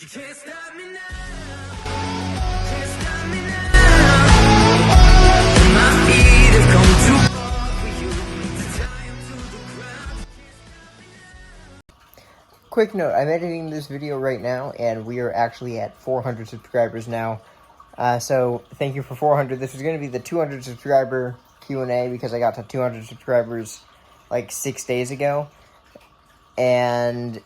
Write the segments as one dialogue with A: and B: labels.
A: You can't stop me now. Can't stop me now. My feet have come too far for you to tie 'em to the ground.
B: Quick note, I'm editing this video right now, and we are actually at 400 subscribers now. So thank you for 400. This is going to be the 200 subscriber Q&A because I got to 200 subscribers like 6 days ago. And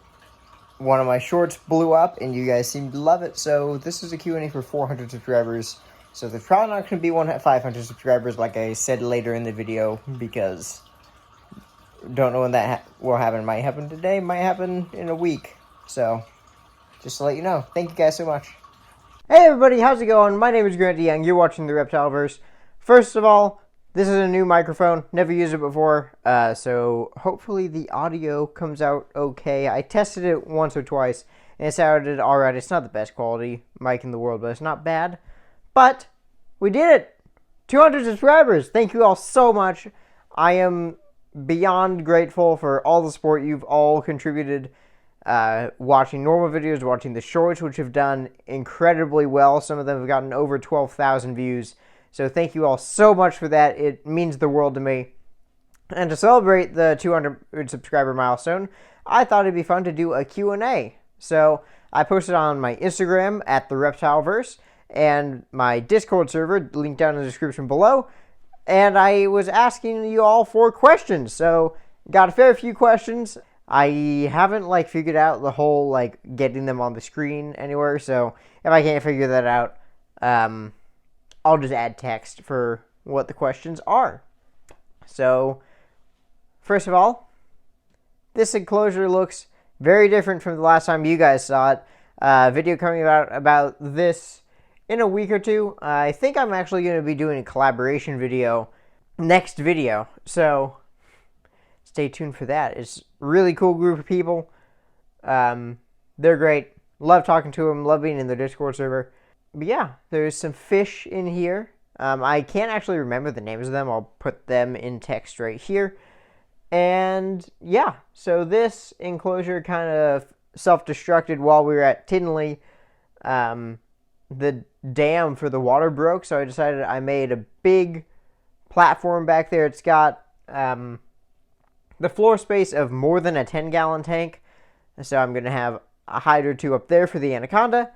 B: one of my shorts blew up, and you guys seem to love it. So this is a Q&A for 400 subscribers. So there's probably not going to be one at 500 subscribers like I said later in the video, because don't know when that will happen. Might happen today, might happen in a week. So just to let you know. Thank you guys so much. Hey everybody, how's it going? My name is Grant DeYoung. You're watching the Reptileverse. First of all, this is a new microphone. Never used it before. So hopefully the audio comes out okay. I tested it once or twice, and it sounded alright. It's not the best quality mic in the world, but it's not bad. But we did it! 200 subscribers! Thank you all so much. I am beyond grateful for all the support you've all contributed. Watching normal videos, watching the shorts, which have done incredibly well. Some of them have gotten over 12,000 views. So thank you all so much for that. It means the world to me. And to celebrate the 200 subscriber milestone, I thought it'd be fun to do a Q&A. So I posted on my Instagram at the Reptileverse and my Discord server, linked down in the description below. And I was asking you all for questions. So got a fair few questions. I haven't figured out the whole getting them on the screen anywhere. So if I can't figure that out, I'll just add text for what the questions are. So, first of all, this enclosure looks very different from the last time you guys saw it. Video coming about this in a week or two. I think I'm actually going to be doing a collaboration video next video. So, stay tuned for that. It's a really cool group of people. They're great. Love talking to them. Love being in the Discord server. But yeah, there's some fish in here. I can't actually remember the names of them. I'll put them in text right here. And yeah, so this enclosure kind of self-destructed while we were at Tinley. The dam for the water broke, so I decided I made a big platform back there. It's got the floor space of more than a 10-gallon tank. So I'm going to have a hide or two up there for the anaconda.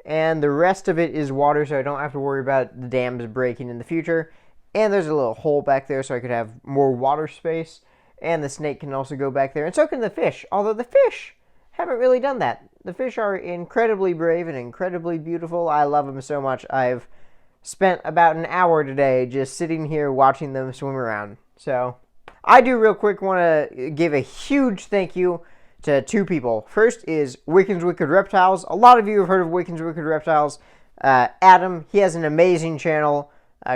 B: And the rest of it is water, so I don't have to worry about the dams breaking in the future. And there's a little hole back there so I could have more water space. And the snake can also go back there, and so can the fish. Although the fish haven't really done that. The fish are incredibly brave and incredibly beautiful. I love them so much. I've spent about an hour today just sitting here watching them swim around. So I do real quick want to give a huge thank you to two people. First is Wiccan's Wicked Reptiles. A lot of you have heard of Wiccan's Wicked Reptiles. Adam, he has an amazing channel,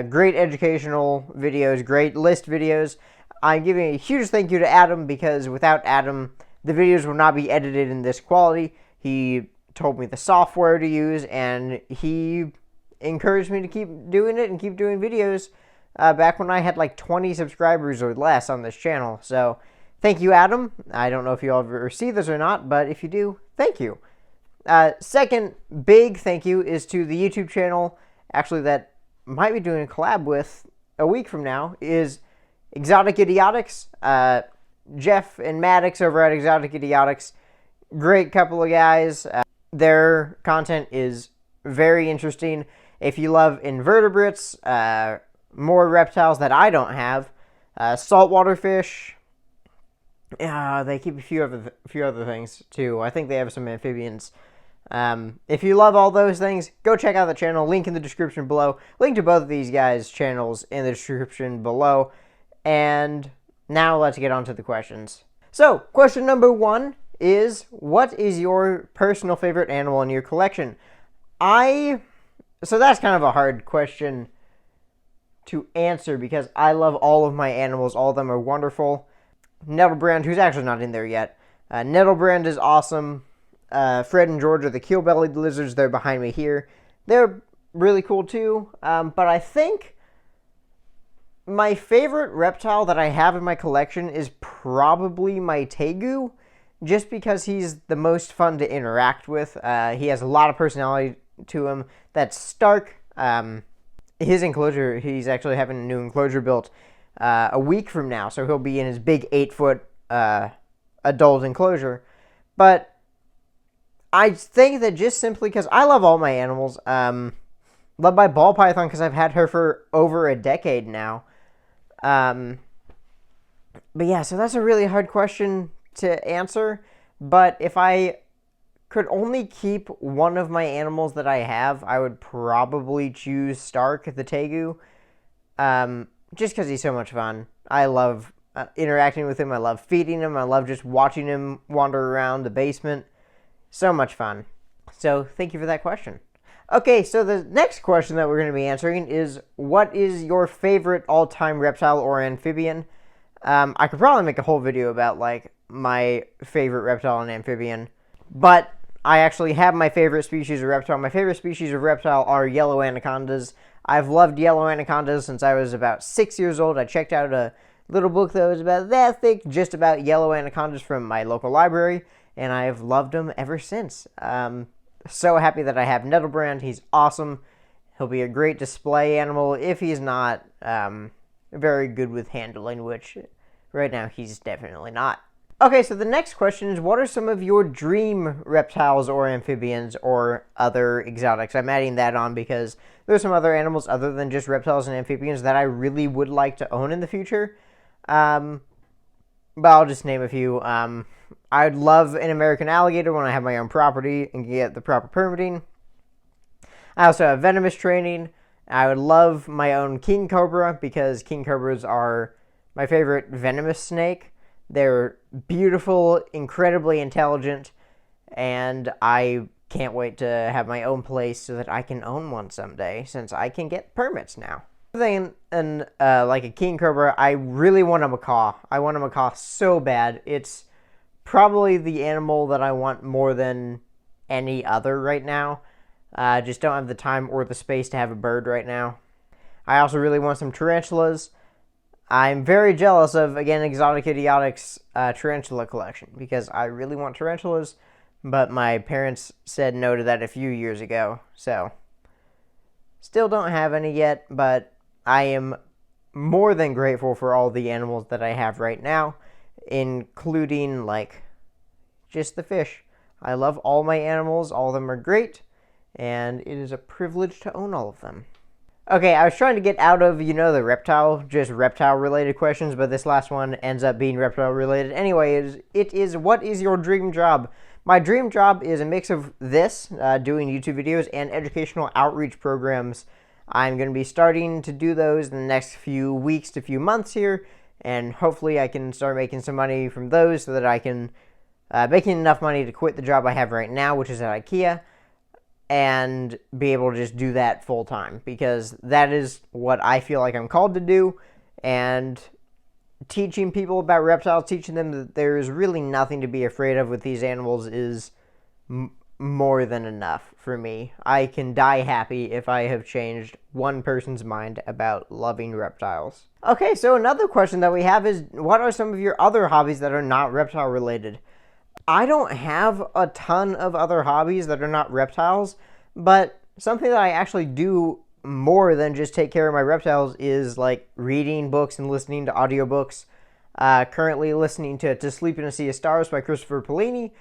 B: great educational videos, great list videos. I'm giving a huge thank you to Adam because without Adam, the videos would not be edited in this quality. He told me the software to use, and he encouraged me to keep doing it and keep doing videos back when I had 20 subscribers or less on this channel. So thank you, Adam. I don't know if you'll ever see this or not, but if you do, thank you. Second big thank you is to the YouTube channel, actually, that might be doing a collab with a week from now, is Exotic Idiotics. Jeff and Maddox over at Exotic Idiotics, great couple of guys. Their content is very interesting. If you love invertebrates, more reptiles that I don't have, saltwater fish, they keep a few other things too. I think they have some amphibians. If you love all those things, go check out the channel. Link in the description below. Link to both of these guys' channels in the description below. And now let's get on to the questions. So, question number 1 is, what is your personal favorite animal in your collection? So that's kind of a hard question to answer because I love all of my animals. All of them are wonderful. Nettlebrand, who's actually not in there yet. Nettlebrand is awesome. Fred and George are the keel-bellied lizards. They're behind me here. They're really cool too. But I think my favorite reptile that I have in my collection is probably my tegu. just because he's the most fun to interact with. He has a lot of personality to him. That's Stark. His enclosure, he's actually having a new enclosure built a week from now, so he'll be in his big 8-foot adult enclosure. But I think that just simply because I love all my animals, love my ball python because I've had her for over a decade now. But yeah, so that's a really hard question to answer. But if I could only keep one of my animals that I have, I would probably choose Stark the Tegu. Just because he's so much fun. I love interacting with him. I love feeding him. I love just watching him wander around the basement. So much fun. So thank you for that question. Okay, so the next question that we're going to be answering is, what is your favorite all-time reptile or amphibian? I could probably make a whole video about, like, my favorite reptile and amphibian. But I actually have my favorite species of reptile. My favorite species of reptile are yellow anacondas. I've loved yellow anacondas since I was about 6 years old. I checked out a little book that was about that thick, just about yellow anacondas from my local library, and I've loved them ever since. So happy that I have Nettlebrand. He's awesome. He'll be a great display animal if he's not very good with handling, which right now he's definitely not. Okay, so the next question is, what are some of your dream reptiles or amphibians or other exotics? I'm adding that on because there's some other animals other than just reptiles and amphibians that I really would like to own in the future. But I'll just name a few. I'd love an American alligator when I have my own property and get the proper permitting. I also have venomous training. I would love my own king cobra because king cobras are my favorite venomous snake. They're beautiful, incredibly intelligent, and I can't wait to have my own place so that I can own one someday, since I can get permits now. Other than like a king cobra, I really want a macaw. I want a macaw so bad. It's probably the animal that I want more than any other right now. Just don't have the time or the space to have a bird right now. I also really want some tarantulas. I'm very jealous of, again, Exotic Idiotics' tarantula collection because I really want tarantulas, but my parents said no to that a few years ago, so still don't have any yet, but I am more than grateful for all the animals that I have right now, including, like, just the fish. I love all my animals. All of them are great, and it is a privilege to own all of them. Okay, I was trying to get out of, the reptile, just reptile-related questions, but this last one ends up being reptile-related. Anyway, it is, what is your dream job? My dream job is a mix of this, doing YouTube videos, and educational outreach programs. I'm going to be starting to do those in the next few weeks to few months here, and hopefully I can start making some money from those so that I can make enough money to quit the job I have right now, which is at IKEA, and be able to just do that full time, because that is what I feel like I'm called to do. And teaching people about reptiles, teaching them that there is really nothing to be afraid of with these animals is more than enough for me. I can die happy if I have changed one person's mind about loving reptiles. Okay, so another question that we have is, what are some of your other hobbies that are not reptile related? I don't have a ton of other hobbies that are not reptiles, but something that I actually do more than just take care of my reptiles is, like, reading books and listening to audiobooks. Currently listening to Sleep in a Sea of Stars by Christopher Paolini.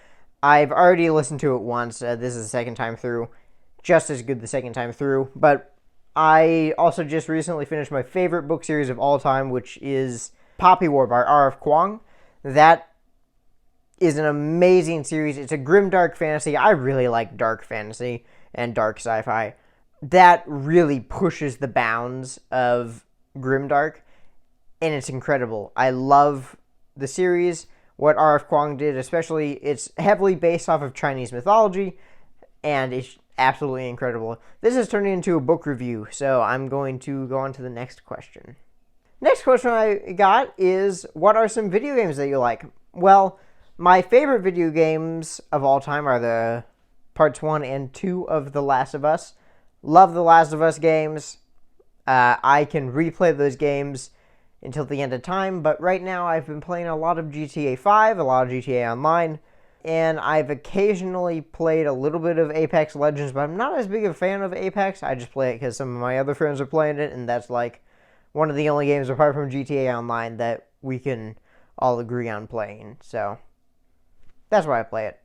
B: I've already listened to it once. This is the second time through. Just as good the second time through. But I also just recently finished my favorite book series of all time, which is Poppy War by R.F. Kuang. That is an amazing series. It's a grim, dark fantasy. I really like dark fantasy and dark sci-fi. That really pushes the bounds of grimdark, and it's incredible. I love the series, what R.F. Kuang did, especially. It's heavily based off of Chinese mythology, and it's absolutely incredible. This is turning into a book review, so I'm going to go on to the next question. Next question I got is, what are some video games that you like? Well, my favorite video games of all time are the parts 1 and 2 of The Last of Us. Love The Last of Us games. I can replay those games until the end of time, but right now I've been playing a lot of GTA 5, a lot of GTA Online. and I've occasionally played a little bit of Apex Legends, but I'm not as big a fan of Apex. I just play it because some of my other friends are playing it, and that's like one of the only games apart from GTA Online that we can all agree on playing. So that's why I play it.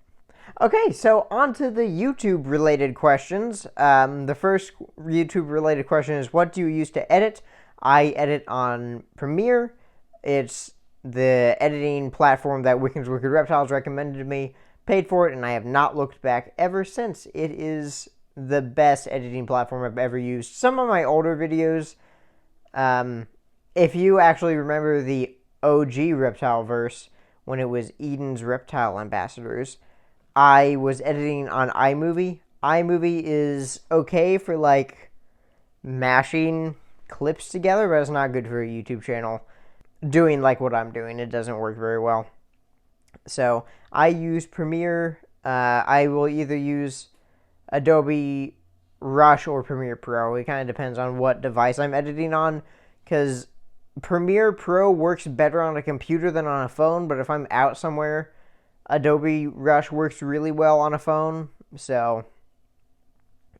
B: Okay, so on to the YouTube-related questions. The first YouTube-related question is, what do you use to edit? I edit on Premiere. It's the editing platform that Wicked Reptiles recommended to me. Paid for it, and I have not looked back ever since. It is the best editing platform I've ever used. Some of my older videos, if you actually remember the OG Reptileverse, when it was Eden's Reptile Ambassadors, I was editing on iMovie. iMovie is okay for like mashing clips together, but it's not good for a YouTube channel. Doing like what I'm doing, it doesn't work very well. So I use Premiere. I will either use Adobe Rush or Premiere Pro. It kind of depends on what device I'm editing on, because Premiere Pro works better on a computer than on a phone, but if I'm out somewhere, Adobe Rush works really well on a phone. So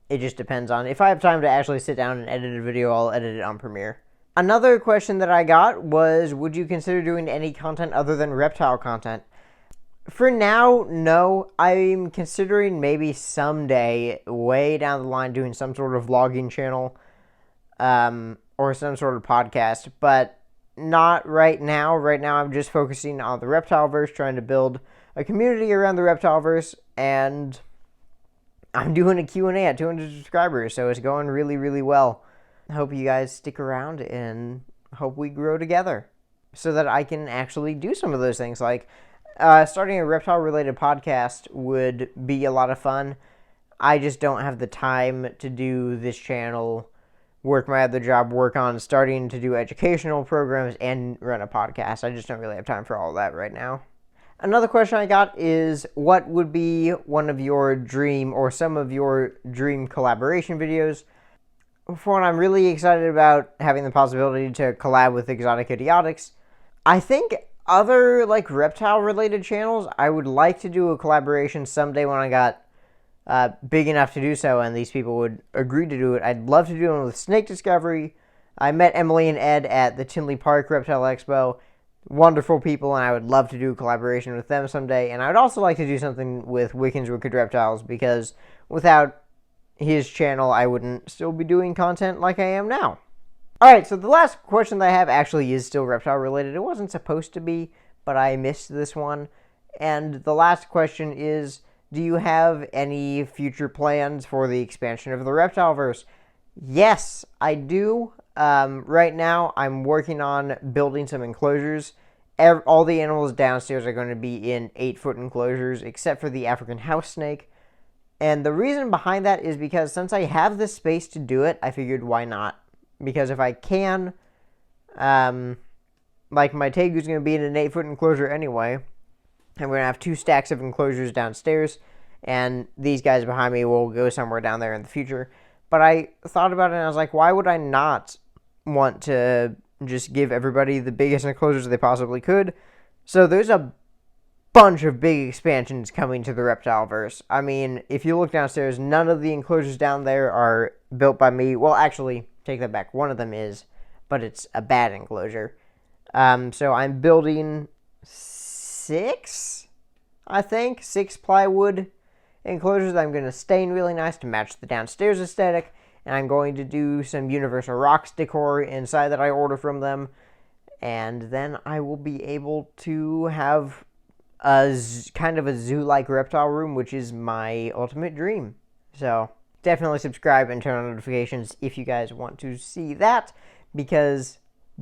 B: it just depends on, if I have time to actually sit down and edit a video, I'll edit it on Premiere. Another question that I got was, would you consider doing any content other than reptile content? For now, no. I'm considering maybe someday, way down the line, doing some sort of vlogging channel, or some sort of podcast, but not right now. Right now, I'm just focusing on the Reptileverse, trying to build a community around the Reptileverse, and I'm doing a Q&A at 200 subscribers, so it's going really, really well. I hope you guys stick around and hope we grow together so that I can actually do some of those things. Like, starting a reptile-related podcast would be a lot of fun. I just don't have the time to do this channel, work my other job, work on starting to do educational programs, and run a podcast. I just don't really have time for all that right now. Another question I got is, what would be one of your dream or some of your dream collaboration videos? For one, I'm really excited about having the possibility to collab with Exotic Idiotics. I think other like reptile-related channels, I would like to do a collaboration someday when I got big enough to do so, and these people would agree to do it. I'd love to do one with Snake Discovery. I met Emily and Ed at the Tinley Park Reptile Expo. Wonderful people, and I would love to do a collaboration with them someday. And I would also like to do something with Wicked Reptiles, because without his channel, I wouldn't still be doing content like I am now. Alright, so the last question that I have actually is still reptile-related. It wasn't supposed to be, but I missed this one. And the last question is, do you have any future plans for the expansion of the Reptileverse? Yes, I do. Right now, I'm working on building some enclosures. All the animals downstairs are going to be in 8-foot enclosures, except for the African house snake. And the reason behind that is because since I have the space to do it, I figured why not? Because if I can, like my tegu's going to be in an 8-foot enclosure anyway. I'm going to have 2 stacks of enclosures downstairs, and these guys behind me will go somewhere down there in the future. But I thought about it, and I was like, why would I not want to just give everybody the biggest enclosures they possibly could? So there's a bunch of big expansions coming to the Reptileverse. I mean, if you look downstairs, none of the enclosures down there are built by me. Well, actually, take that back. One of them is, but it's a bad enclosure. So I'm building 6, I think, 6 plywood enclosures that I'm going to stain really nice to match the downstairs aesthetic. And I'm going to do some Universal Rocks decor inside that I order from them. And then I will be able to have kind of a zoo-like reptile room, which is my ultimate dream. So definitely subscribe and turn on notifications if you guys want to see that, because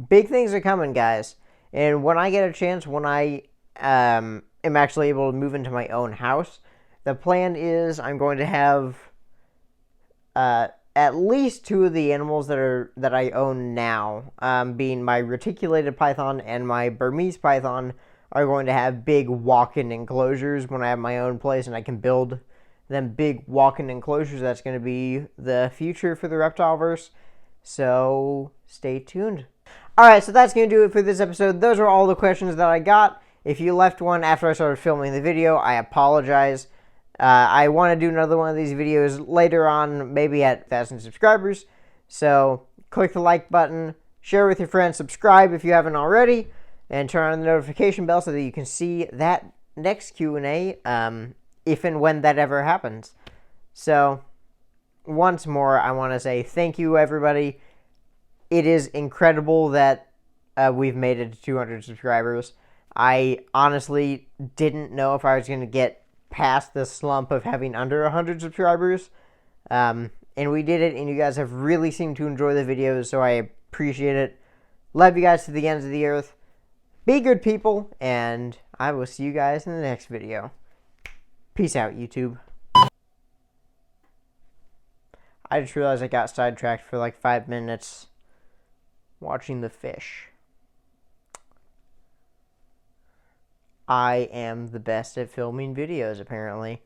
B: big things are coming, guys. And when I get a chance, when I am actually able to move into my own house, the plan is I'm going to have at least 2 of the animals that I own now, being my reticulated python and my Burmese python, are going to have big walk-in enclosures when I have my own place and I can build them big walk-in enclosures. That's going to be the future for the Reptileverse. So stay tuned. Alright, so that's going to do it for this episode. Those are all the questions that I got. If you left one after I started filming the video, I apologize. I want to do another one of these videos later on, maybe at 1,000 subscribers. So click the like button, share with your friends, subscribe if you haven't already, and turn on the notification bell so that you can see that next Q&A if and when that ever happens. So once more, I want to say thank you, everybody. It is incredible that we've made it to 200 subscribers. I honestly didn't know if I was going to get past the slump of having under 100 subscribers. And we did it, and you guys have really seemed to enjoy the videos, so I appreciate it. Love you guys to the ends of the earth. Be good people, and I will see you guys in the next video. Peace out, YouTube. I just realized I got sidetracked for like 5 minutes watching the fish. I am the best at filming videos, apparently.